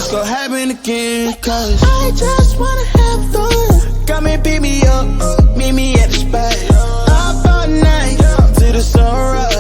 it's gonna happen again, cause I just wanna have fun. Come and pick me up, meet me at the spot. Up all night, till the sunrise.